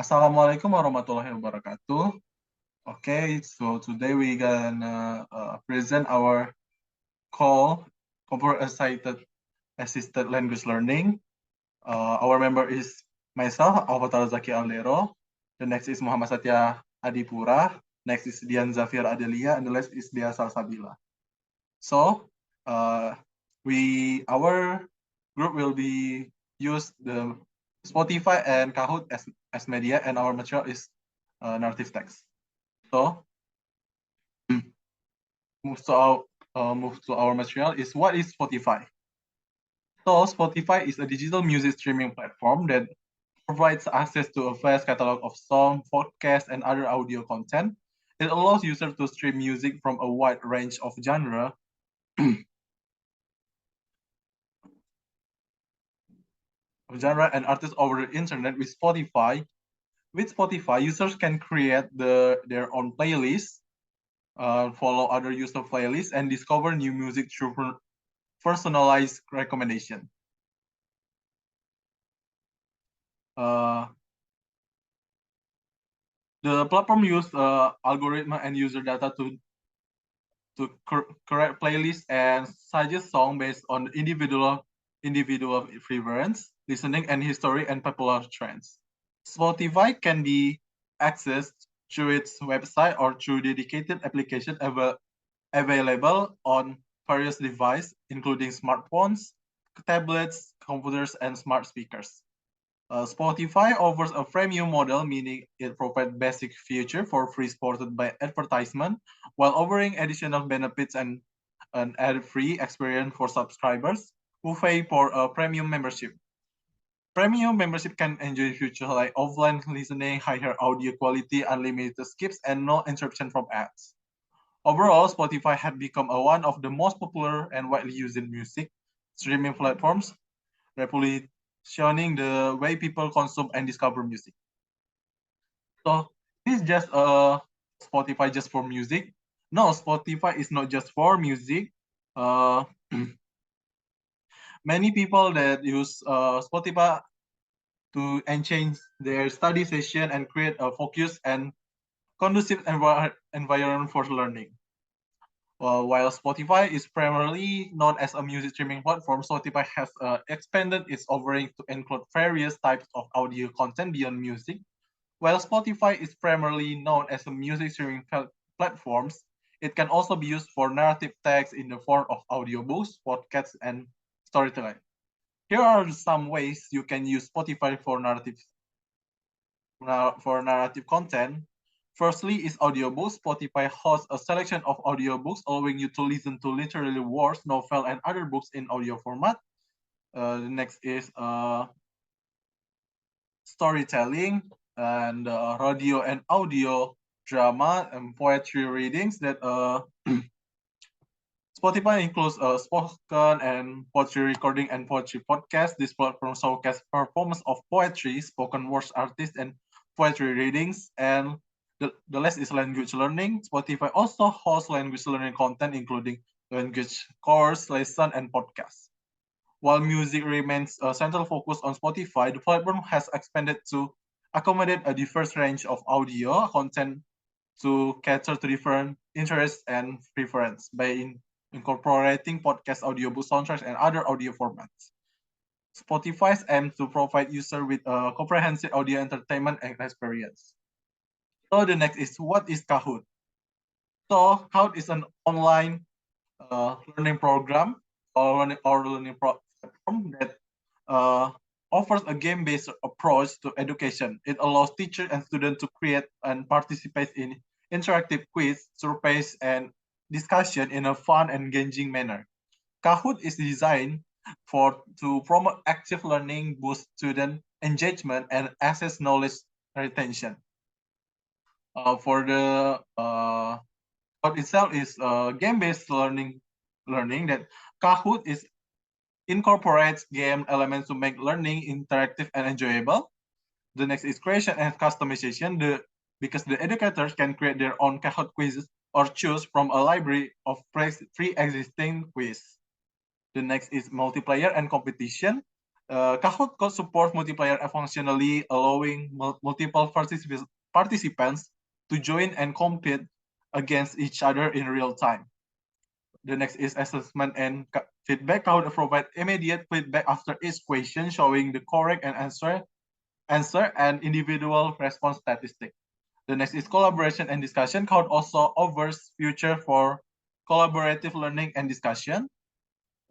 Assalamualaikum warahmatullahi wabarakatuh. Okay, so today we gonna present our call computer assisted language learning. Our member is myself, Aufatallah Dzaki Aldero. The next is Muhammad Satya Adipura. Next is Dian Zafira Adelia, and the last is Dea Salsabila. So, uh, our group will be use the Spotify and Kahoot as media, and our material is narrative text. So, move to our material is what is Spotify? So, Spotify is a digital music streaming platform that provides access to a vast catalog of song, podcasts, and other audio content. It allows users to stream music from a wide range of genre and artists over the internet with Spotify. With Spotify, users can create their own playlists, follow other user playlists, and discover new music through personalized recommendation. Uh, the platform uses algorithm and user data to create playlists and suggest songs based on individual preference, listening, and history and popular trends. Spotify can be accessed through its website or through dedicated application available on various devices, including smartphones, tablets, computers, and smart speakers. Spotify offers a freemium model, meaning it provides basic feature for free supported by advertisement, while offering additional benefits and an ad-free experience for subscribers who pay for a premium membership. Premium membership can enjoy features like offline listening, higher audio quality, unlimited skips, and no interruption from ads. Overall, Spotify had become one of the most popular and widely used music streaming platforms, revolutioning the way people consume and discover music. So this is just Spotify just for music. No, Spotify is not just for music. Uh, Many people that use Spotify to enhance their study session and create a focus and conducive environment for learning. While Spotify is primarily known as a music streaming platform, Spotify has expanded its offering to include various types of audio content beyond music. While Spotify is primarily known as a music streaming platform, it can also be used for narrative text in the form of audiobooks, podcasts, and storytelling. Here are some ways you can use Spotify for narrative content. Firstly is audiobooks. Spotify hosts a selection of audiobooks, allowing you to listen to literary works, novel, and other books in audio format. The next is storytelling and radio and audio drama and poetry readings that Spotify includes spoken and poetry recording and poetry podcast. This platform showcases performance of poetry, spoken words artists, and poetry readings. And the last is language learning. Spotify also hosts language learning content, including language course, lesson, and podcasts. While music remains a central focus on Spotify, the platform has expanded to accommodate a diverse range of audio content to cater to different interests and preference by incorporating podcast, audiobook soundtracks, and other audio formats. Spotify's aim to provide users with a comprehensive audio entertainment experience. So the next is what is Kahoot? So Kahoot is an online learning program or learning platform that uh, offers a game-based approach to education. It allows teachers and students to create and participate in interactive quiz, surveys, and discussion in a fun and engaging manner. Kahoot is designed to promote active learning, boost student engagement, and access knowledge retention. For the Kahoot itself is game-based learning that Kahoot is incorporates game elements to make learning interactive and enjoyable. The next is creation and customization. Because the educators can create their own Kahoot quizzes or choose from a library of pre-existing quiz. The next is multiplayer and competition. Kahoot could support multiplayer functionally, allowing multiple participants to join and compete against each other in real time. The next is assessment and feedback. Kahoot provide immediate feedback after each question, showing the correct and answer and individual response statistic. The next is collaboration and discussion. Kahoot also offers future for collaborative learning and discussion.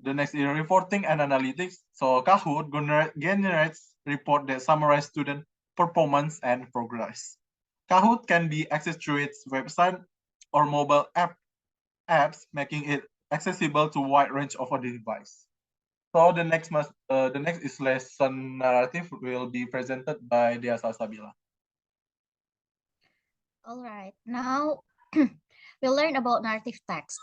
The next is reporting and analytics. So Kahoot generates report that summarize student performance and progress. Kahoot can be accessed through its website or mobile apps, making it accessible to a wide range of a device. So the next is lesson narrative will be presented by Dea Salsabila. All right, now we'll learn about narrative text.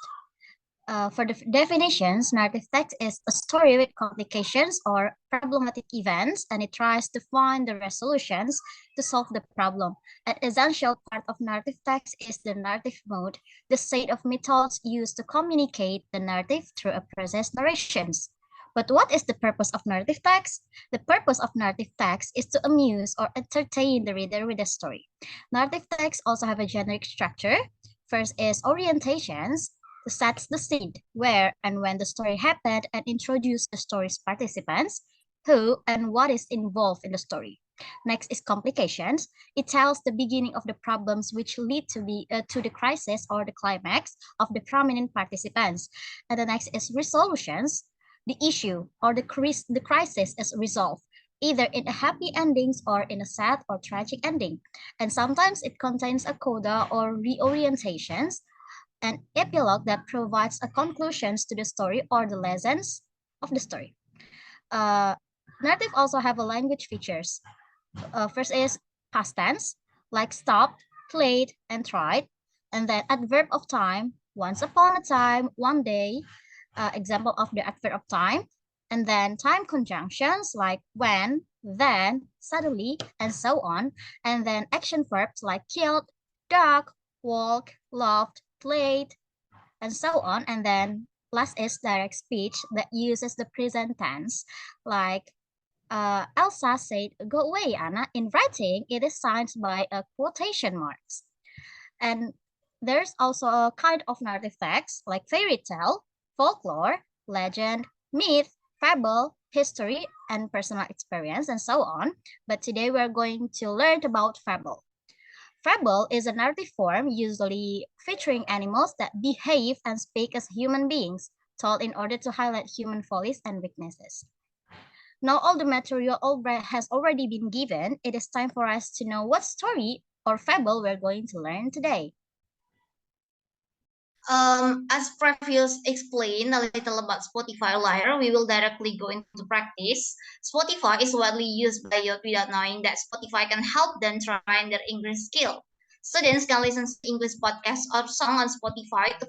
For the definitions, narrative text is a story with complications or problematic events, and it tries to find the resolutions to solve the problem. An essential part of narrative text is the narrative mode, the set of methods used to communicate the narrative through a process narrations. But what is the purpose of narrative text? The purpose of narrative text is to amuse or entertain the reader with a story. Narrative text also have a generic structure. First is orientations, sets the scene, where and when the story happened, and introduce the story's participants, who and what is involved in the story. Next is complications. It tells the beginning of the problems which lead to the crisis or the climax of the prominent participants. And the next is resolutions. The issue or the crisis is resolved either in a happy endings or in a sad or tragic ending. And sometimes it contains a coda or reorientations, an epilogue that provides a conclusions to the story or the lessons of the story. Uh, Narrative also have a language features. First is past tense, like stopped, played, and tried. And then adverb of time, once upon a time, one day, example of the adverb of time. And then time conjunctions like when, then, suddenly, and so on. And then action verbs like killed, dug, walk, loved, played, and so on. And then last is direct speech that uses the present tense, like Elsa said, "Go away, Anna." In writing, it is signed by a quotation marks. And there's also a kind of narrative text like fairy tale, folklore, legend, myth, fable, history, and personal experience, and so on. But today we're going to learn about fable. Fable is a narrative form usually featuring animals that behave and speak as human beings, told in order to highlight human follies and weaknesses. Now all the material has already been given, it is time for us to know what story or fable we're going to learn today. As previous explained a little about Spotify later, we will directly go into practice. Spotify is widely used by youth without knowing that Spotify can help them train their English skill. Students can listen to English podcasts or song on Spotify to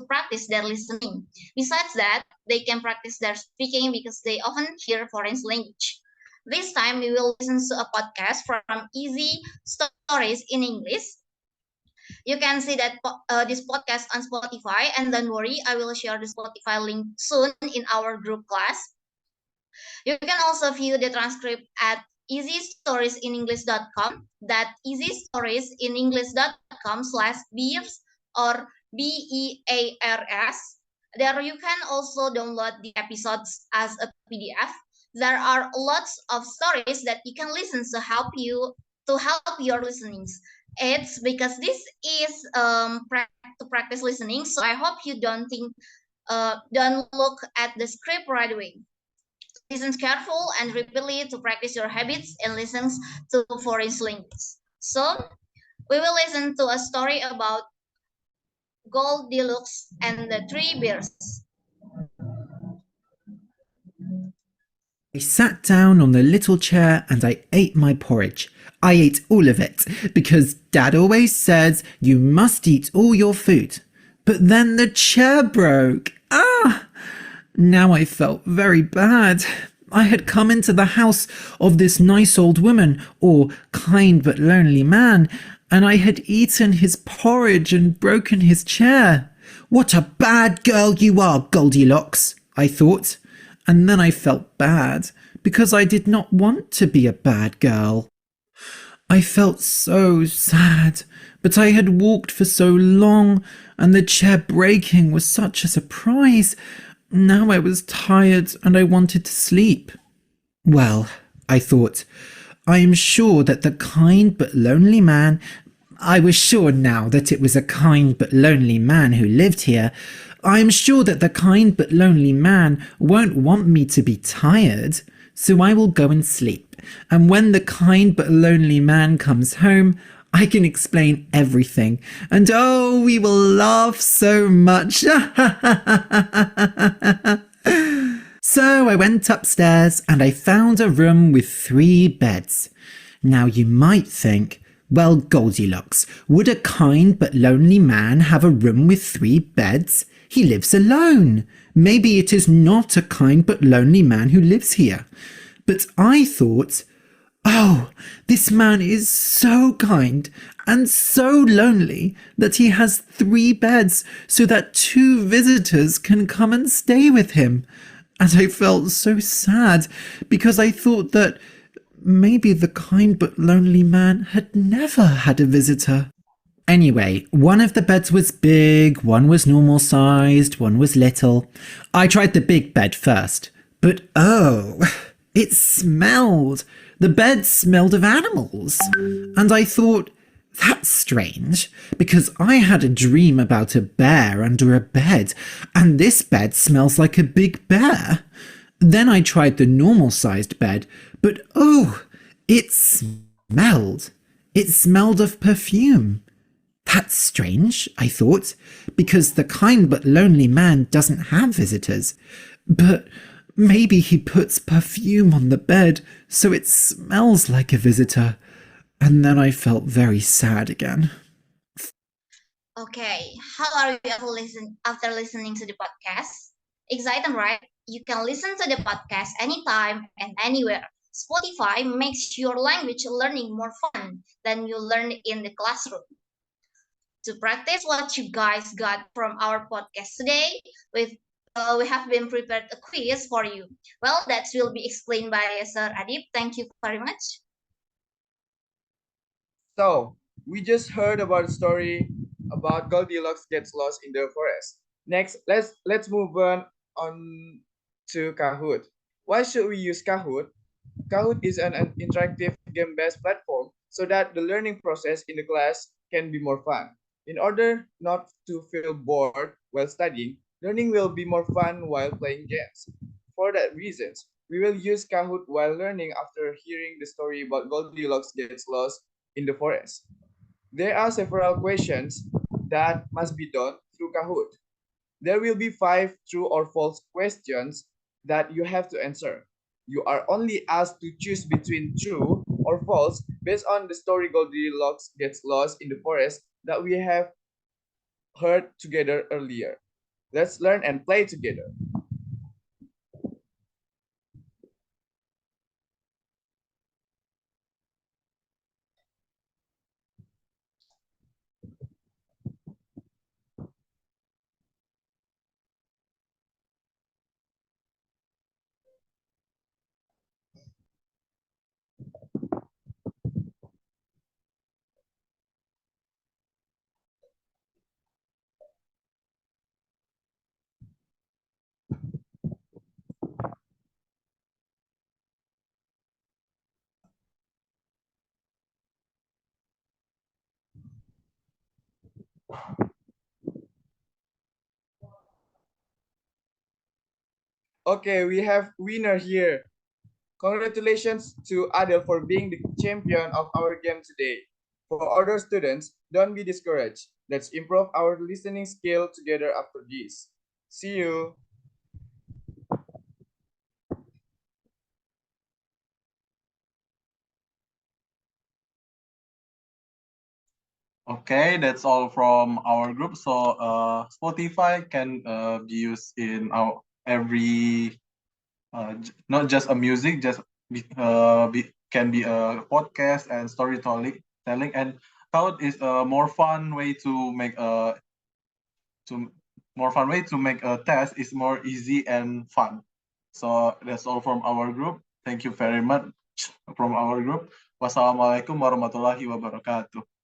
practice their listening. Besides that, they can practice their speaking because they often hear foreign language. This time, we will listen to a podcast from Easy Stories in English. You can see that this podcast on Spotify, and don't worry, I will share the Spotify link soon in our group class. You can also view the transcript at easystoriesinenglish.com, that easystoriesinenglish.com/beers or BEARS. There you can also download the episodes as a PDF. There are lots of stories that you can listen to help your listenings. It's because this is to practice listening, so I hope you don't look at the script right away. Listen careful and repeatedly to practice your habits and listens to foreign language. So we will listen to a story about Goldilocks and the Three Bears. I sat down on the little chair and I ate my porridge. I ate all of it because Dad always says you must eat all your food. But then the chair broke. Ah! Now I felt very bad. I had come into the house of this nice old woman, or kind but lonely man, and I had eaten his porridge and broken his chair. What a bad girl you are, Goldilocks, I thought. And then I felt bad, because I did not want to be a bad girl. I felt so sad, but I had walked for so long, and the chair breaking was such a surprise. Now I was tired and I wanted to sleep. Well, I thought, I am sure that the kind but lonely man. I was sure now that it was a kind but lonely man who lived here. I am sure that the kind but lonely man won't want me to be tired, so I will go and sleep. And when the kind but lonely man comes home, I can explain everything. And oh, we will laugh so much. So I went upstairs and I found a room with 3 beds. Now you might think, well, Goldilocks, would a kind but lonely man have a room with 3 beds? He lives alone. Maybe it is not a kind but lonely man who lives here. But I thought, oh, this man is so kind and so lonely that he has 3 beds so that 2 visitors can come and stay with him. And I felt so sad because I thought that maybe the kind but lonely man had never had a visitor. Anyway, one of the beds was big, one was normal sized, one was little. I tried the big bed first, but oh, it smelled. The bed smelled of animals. And I thought, that's strange, because I had a dream about a bear under a bed, and this bed smells like a big bear. Then I tried the normal sized bed, but oh, it smelled. It smelled of perfume. That's strange, I thought, because the kind but lonely man doesn't have visitors. But maybe he puts perfume on the bed so it smells like a visitor. And then I felt very sad again. Okay, how are you after listening to the podcast? Exciting, right? You can listen to the podcast anytime and anywhere. Spotify makes your language learning more fun than you learn in the classroom. To practice what you guys got from our podcast today, we have been prepared a quiz for you. Well, that will be explained by Sir Adip. Thank you very much. So, we just heard about a story about Goldilocks gets lost in the forest. Next, let's move on to Kahoot. Why should we use Kahoot? Kahoot is an interactive game-based platform so that the learning process in the class can be more fun. In order not to feel bored while studying, learning will be more fun while playing games. For that reasons, we will use Kahoot while learning after hearing the story about Goldilocks gets lost in the forest. There are several questions that must be done through Kahoot. There will be 5 true or false questions that you have to answer. You are only asked to choose between true or false based on the story Goldilocks gets lost in the forest that we have heard together earlier. Let's learn and play together. Okay, we have winner here. Congratulations to Adel for being the champion of our game today. For other students, don't be discouraged. Let's improve our listening skill together after this. See you. Okay, that's all from our group. So Spotify can be used in our every not just a music, just can be a podcast and storytelling. And Cloud is a more fun way to make a to more fun way to make a test is more easy and fun. So that's all from our group. Thank you very much from our group. Wassalamualaikum warahmatullahi wabarakatuh.